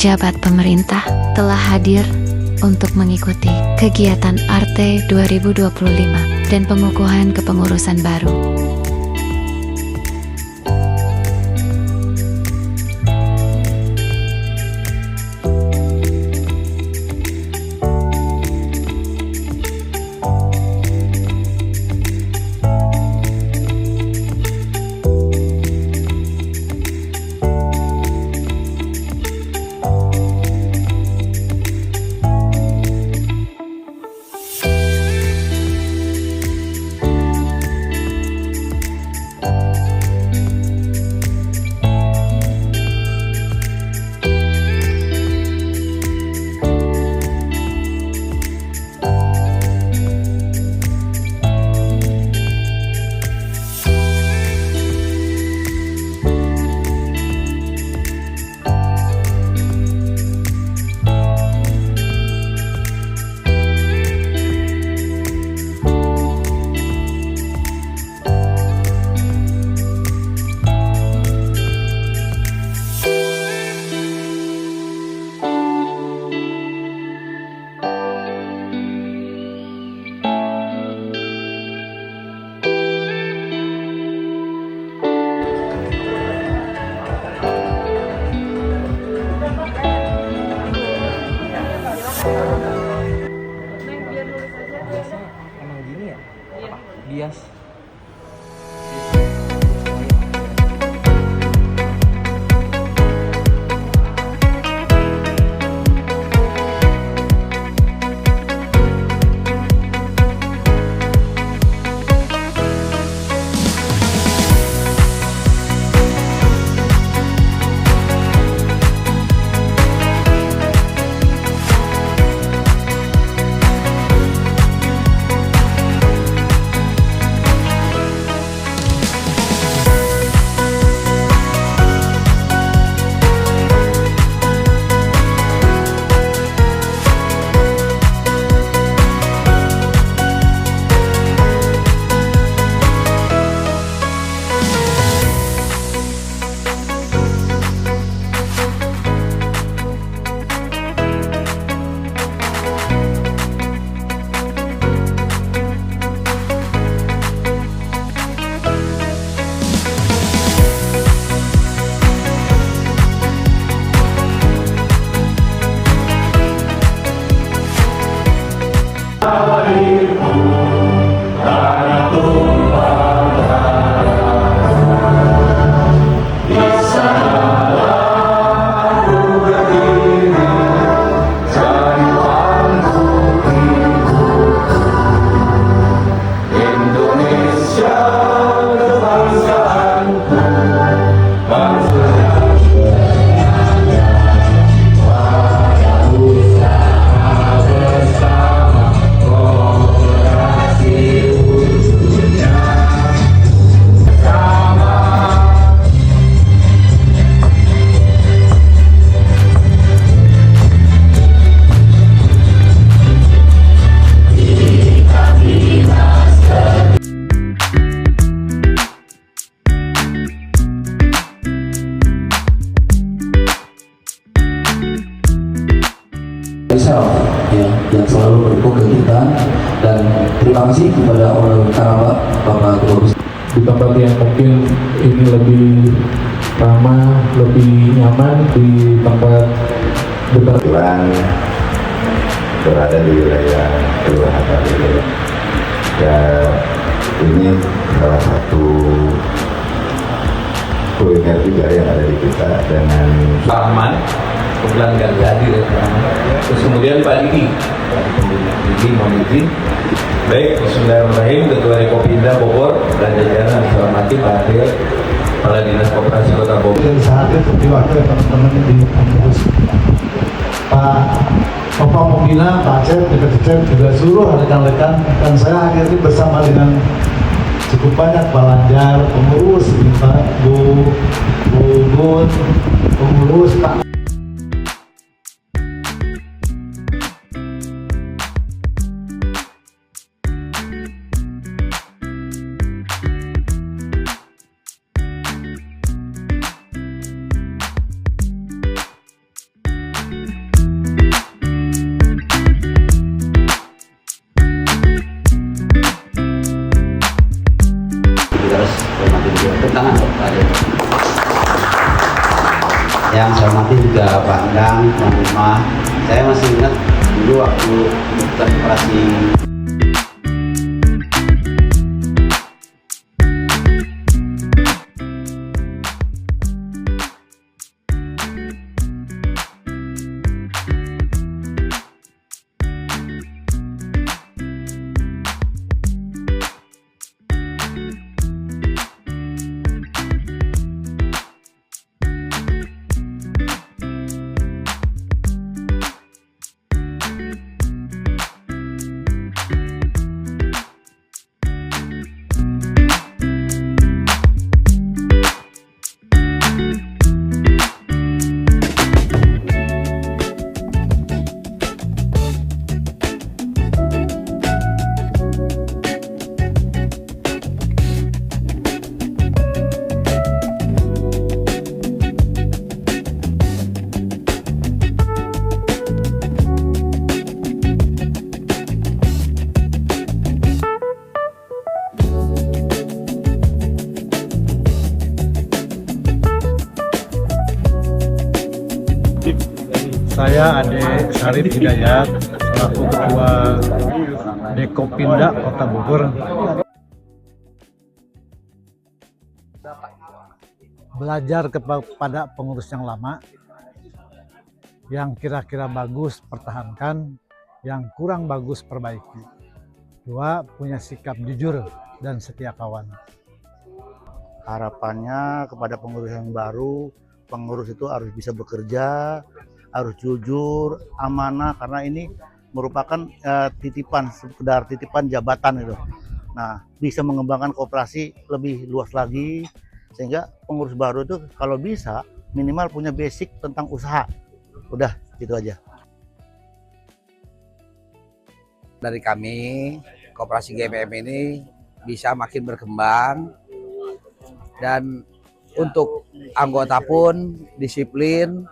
pejabat pemerintah telah hadir untuk mengikuti kegiatan Arte 2025 dan pengukuhan kepengurusan baru. Emang gini ya? Bias. yang selalu mendukung ke kita, dan terima kasih kepada orang Karabak, Bapak Ketua Besar. Di tempat yang mungkin ini lebih ramah, lebih nyaman, di tempat dekat berada di wilayah Kelurahan Balile. Ya, ini salah satu kuliner juga yang ada di kita dengan Rahman, kebetulan nggak hadir ya. Terus kemudian Pak Didi mohon izin. Baik, Bismillahirrahmanirrahim. Ketua Rekopinda Bogor dan jajaran yang saya hormati Pak Akhir, Kepala Dinas Koperasi Kota Bogor. dan saatnya diwakili teman-teman di pengurus Pak Bapak Pembina, Pak Cep, Cep, juga seluruh rekan-rekan, dan saya akhirnya bersama dengan cukup banyak Balanjar, pengurus, Pak Bu Gun, pengurus Pak. tangan Pak Ade. Yang saya hormati juga Pak Endang, Bang Bima. Saya masih ingat dulu waktu ikut operasi Saya Ade Sarif Hidayat, selaku Ketua Dekopinda Kota Bogor. Belajar kepada pengurus yang lama, yang kira-kira bagus pertahankan, yang kurang bagus perbaiki. Dua, punya sikap jujur dan setia kawan. Harapannya kepada pengurus yang baru, pengurus itu harus bisa bekerja, harus jujur, amanah, karena ini merupakan titipan, sekedar titipan jabatan itu. Nah, bisa mengembangkan koperasi lebih luas lagi, sehingga pengurus baru itu kalau bisa minimal punya basic tentang usaha. Udah, gitu aja. Dari kami, Koperasi GMM ini bisa makin berkembang, dan untuk anggota pun disiplin,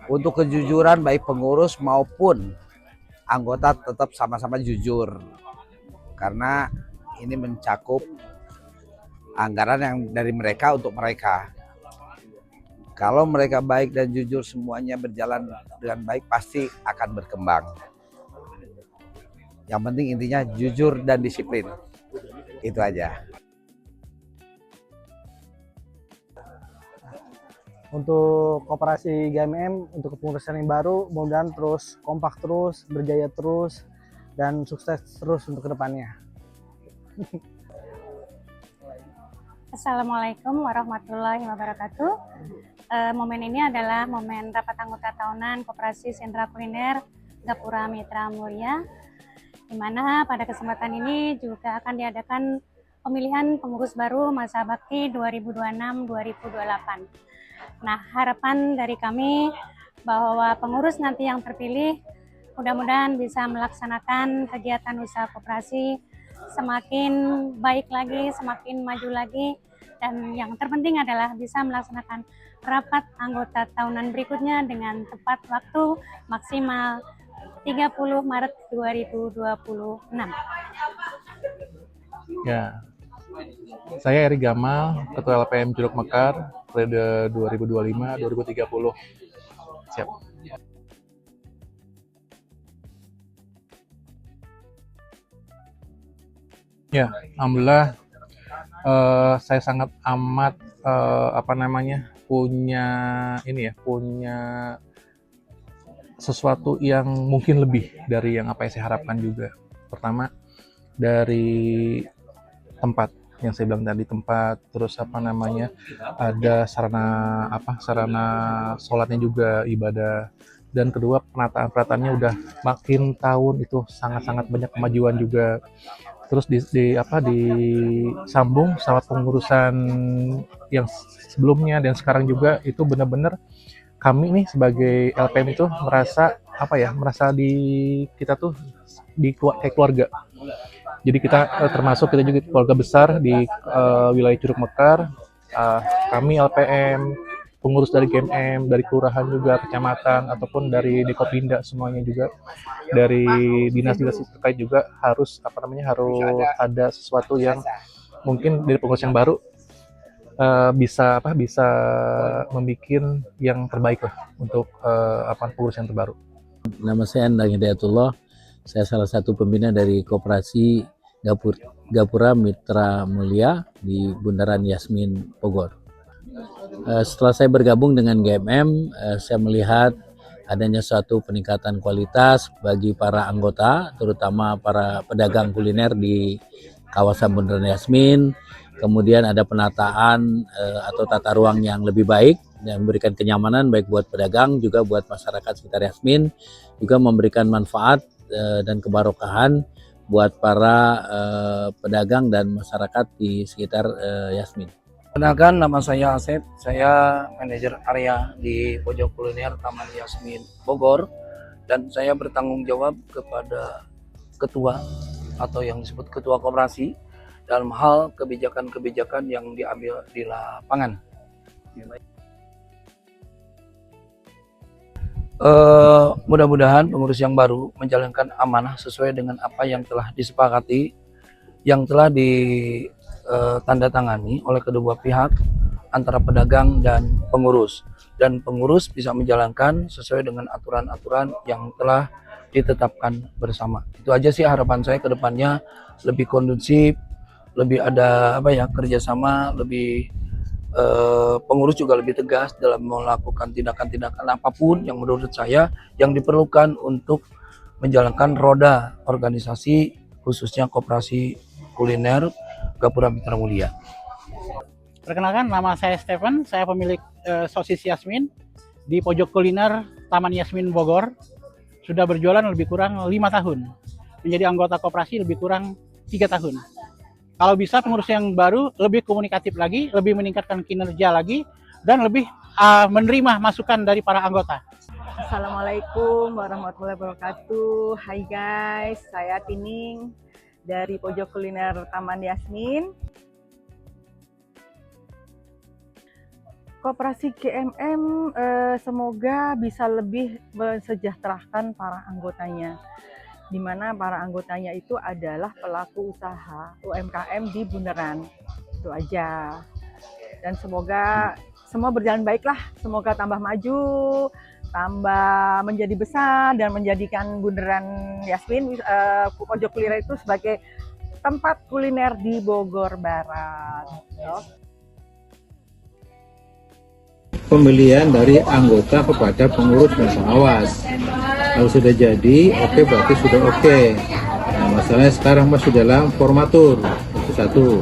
untuk kejujuran baik pengurus maupun anggota tetap sama-sama jujur, karena ini mencakup anggaran yang dari mereka untuk mereka. Kalau mereka baik dan jujur, semuanya berjalan dengan baik, pasti akan berkembang. Yang penting intinya jujur dan disiplin, itu aja. Untuk Koperasi GMM, untuk kepengurusan yang baru, mudah-mudahan terus kompak terus, berjaya terus, dan sukses terus untuk kedepannya. Assalamualaikum warahmatullahi wabarakatuh. Momen ini adalah momen rapat anggota tahunan Koperasi Sentra Kuliner Gapura Mitra Mulia, di mana pada kesempatan ini juga akan diadakan pemilihan pengurus baru masa bakti 2026-2028. Nah, harapan dari kami bahwa pengurus nanti yang terpilih mudah-mudahan bisa melaksanakan kegiatan usaha koperasi semakin baik lagi, semakin maju lagi, dan yang terpenting adalah bisa melaksanakan rapat anggota tahunan berikutnya dengan tepat waktu maksimal 30 Maret 2026. Ya, saya Eri Gamal, Ketua LPM Curug Mekar, periode 2025-2030. Siap. Ya, alhamdulillah saya sangat amat punya sesuatu yang mungkin lebih dari yang apa yang saya harapkan juga. Pertama, dari tempat yang saya bilang tadi, tempat, terus ada sarana sholatnya juga, ibadah, dan kedua penataannya udah makin tahun itu sangat banyak kemajuan juga. Terus disambung sama pengurusan yang sebelumnya dan sekarang juga, itu benar-benar kami nih sebagai LPM itu merasa kita tuh kayak keluarga. Jadi kita termasuk, kita juga keluarga besar di wilayah Curug Mekar. Kami LPM, pengurus dari GMM, dari kelurahan juga, kecamatan, ataupun dari Dekopinda, semuanya juga dari dinas-dinas terkait juga harus ada sesuatu yang mungkin dari pengurus yang baru bisa membuat yang terbaik lah untuk pengurus yang terbaru. Nama saya Endang Hidayatullah. Saya salah satu pembina dari Koperasi Gapura Mitra Mulia di Bundaran Yasmin, Bogor. Setelah saya bergabung dengan GMM, saya melihat adanya suatu peningkatan kualitas bagi para anggota, terutama para pedagang kuliner di kawasan Bundaran Yasmin. Kemudian ada penataan atau tata ruang yang lebih baik yang memberikan kenyamanan baik buat pedagang juga buat masyarakat sekitar Yasmin, juga memberikan manfaat dan kebarokahan buat para pedagang dan masyarakat di sekitar Yasmin. Kenalkan, nama saya Asep, saya manajer area di Pojok Kuliner Taman Yasmin, Bogor, dan saya bertanggung jawab kepada ketua atau yang disebut ketua koperasi dalam hal kebijakan-kebijakan yang diambil di lapangan. Mudah-mudahan pengurus yang baru menjalankan amanah sesuai dengan apa yang telah disepakati, yang telah ditandatangani oleh kedua pihak antara pedagang dan pengurus bisa menjalankan sesuai dengan aturan-aturan yang telah ditetapkan bersama. Itu aja sih harapan saya ke depannya, lebih kondusif, lebih ada kerjasama, lebih pengurus juga lebih tegas dalam melakukan tindakan-tindakan apapun yang menurut saya yang diperlukan untuk menjalankan roda organisasi khususnya Koperasi Kuliner Gapura Mitra Mulia. Perkenalkan, nama saya Stephen, saya pemilik sosis Yasmin di Pojok Kuliner Taman Yasmin Bogor. Sudah berjualan lebih kurang 5 tahun, menjadi anggota koperasi lebih kurang 3 tahun. Kalau bisa pengurus yang baru lebih komunikatif lagi, lebih meningkatkan kinerja lagi, dan lebih menerima masukan dari para anggota. Assalamualaikum warahmatullahi wabarakatuh. Hai guys, saya Tining dari Pojok Kuliner Taman Yasmin. Koperasi GMM semoga bisa lebih mensejahterakan para anggotanya, di mana para anggotanya itu adalah pelaku usaha UMKM di Bundaran. Itu aja. Dan semoga semua berjalan baiklah, semoga tambah maju, tambah menjadi besar dan menjadikan Bundaran Yasmin Pojok Kuliner itu sebagai tempat kuliner di Bogor Barat. Pemilihan dari anggota kepada pengurus dan pengawas. Kalau sudah jadi, oke, berarti sudah oke. Nah, masalahnya sekarang masih dalam formatur. Itu satu.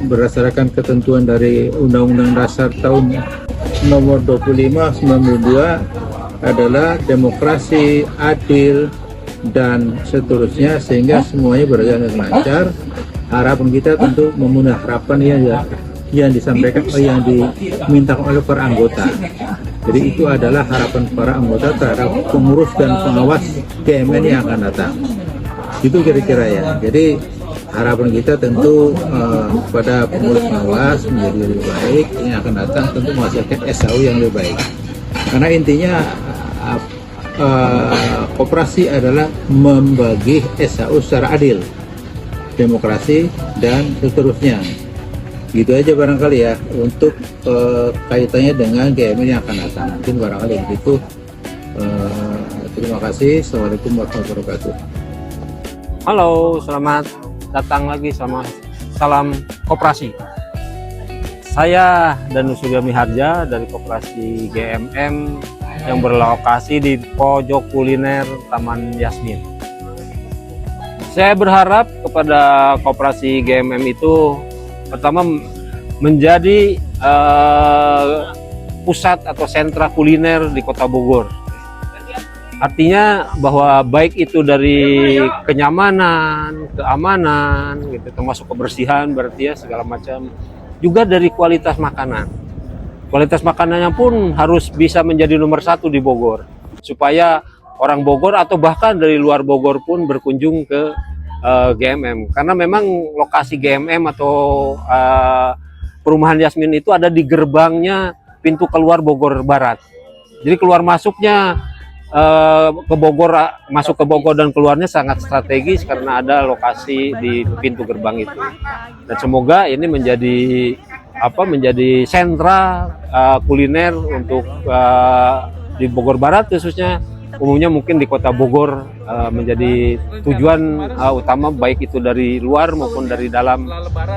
Berdasarkan ketentuan dari Undang-Undang Dasar tahun nomor 25/92 adalah demokrasi, adil, dan seterusnya, sehingga semuanya berjalan dengan lancar. Harapan kita tentu memenuhi harapan yang disampaikan yang diminta oleh para anggota. Jadi itu adalah harapan para anggota terhadap pengurus dan pengawas GMM yang akan datang. Itu kira-kira ya. Jadi harapan kita tentu pada pengurus pengawas menjadi lebih baik, yang akan datang tentu menghasilkan SAU yang lebih baik. Karena intinya koperasi adalah membagi SAU secara adil, demokrasi, dan seterusnya. Gitu aja barangkali ya untuk kaitannya dengan GMM yang akan datang. Mungkin barangkali begitu. Terima kasih. Assalamualaikum warahmatullahi wabarakatuh. Halo, selamat datang lagi sama salam koperasi. Saya Danus Sugami Harja dari Koperasi GMM yang berlokasi di Pojok Kuliner Taman Yasmin. Saya berharap kepada Koperasi GMM itu pertama menjadi pusat atau sentra kuliner di Kota Bogor. Artinya bahwa baik itu dari kenyamanan, keamanan, gitu, termasuk kebersihan, berarti ya segala macam. Juga dari kualitas makanan. Kualitas makanannya pun harus bisa menjadi nomor 1 di Bogor, supaya orang Bogor atau bahkan dari luar Bogor pun berkunjung ke GMM, karena memang lokasi GMM atau perumahan Yasmin itu ada di gerbangnya pintu keluar Bogor Barat. Jadi keluar masuknya ke Bogor, masuk ke Bogor dan keluarnya sangat strategis karena ada lokasi di pintu gerbang itu. Dan semoga ini menjadi sentra kuliner untuk di Bogor Barat khususnya, umumnya mungkin di Kota Bogor menjadi tujuan utama, baik itu dari luar maupun dari dalam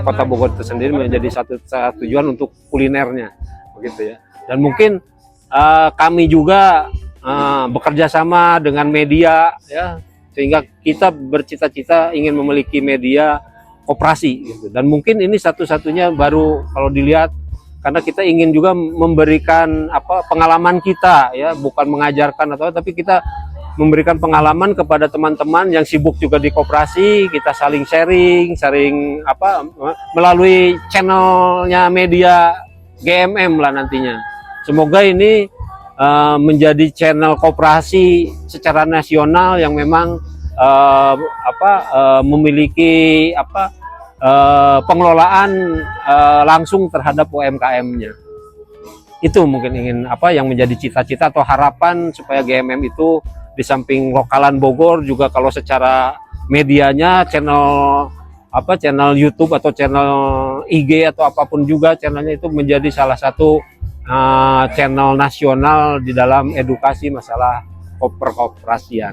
Kota Bogor itu sendiri, menjadi satu tujuan untuk kulinernya, begitu ya. Dan mungkin kami juga bekerja sama dengan media, ya, sehingga kita bercita-cita ingin memiliki media koperasi, gitu. Dan mungkin ini satu-satunya baru kalau dilihat, karena kita ingin juga memberikan pengalaman kita, ya, bukan mengajarkan atau, tapi kita memberikan pengalaman kepada teman-teman yang sibuk juga di koperasi. Kita saling sharing melalui channelnya media GMM lah nantinya. Semoga ini menjadi channel koperasi secara nasional yang memang memiliki pengelolaan langsung terhadap UMKM-nya. Itu mungkin yang menjadi cita-cita atau harapan supaya GMM itu di samping lokalan Bogor juga, kalau secara medianya channel YouTube atau channel IG atau apapun juga channelnya, itu menjadi salah satu channel nasional di dalam edukasi masalah perkoperasian.